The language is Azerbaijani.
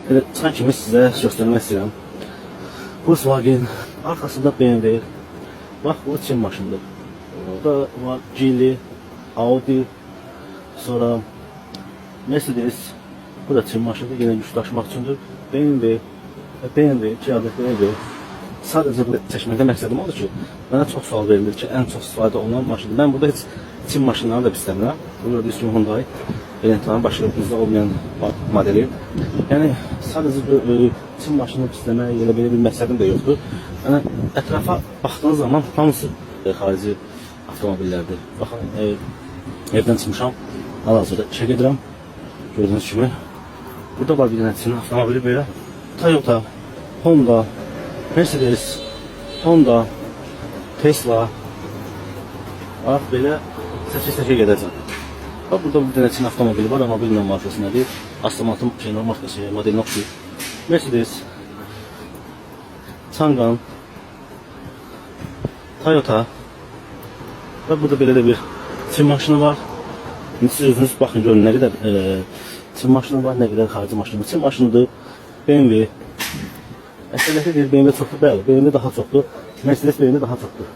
Elə çıxan kimi sizə göstərmək istəyirəm. Volkswagen, arxasında BMW. Bax, bu Çin maşınıdır. Burada var Geely, Audi, sonra Mercedes. Bu da Çin maşınıdır, yine yük daşımaq üçündür. BMW, 2 adet BMW. Sadəcə bu çəkməkdə məqsədim odur ki, mənə çox sual verilir ki, ən çox istifadə olunan maşındır. Mən burada heç Çin maşınlarını da istəmirəm. Bu gördüyünüz kimi Hyundai Elantra'nın başqa bizdə olmayan modeli. Yəni sadəcə Çin maşını istəmək, elə belə bir məqsədim də yoxdur. Yəni ətrafa baxdığınız zaman hamısı xarici avtomobillərdir. Baxın, evdən çıxmışam, hal-hazırda işə gedirəm. Gördüyünüz kimi. Burada var bir dənə Çin avtomobili belə. Toyota, Honda, Mercedes, Honda, Tesla. Bax belə səki gedəcəm. Bax burada bir dənə Çin avtomobili var, amma bilmirəm markası nədir. Aston markası, modeli oxşuyur. Mercedes, Changan, Toyota. Və burada belə də bir Çin maşını var. Siz özünüz baxın görün nə qədər Çin maşını var, nə qədər xarici maşını var. Çin maşınıdır, BMW. Əslində deyir BMW çoxdur, bəli, BMW daha çoxdur. Mercedes BMW daha çoxdur.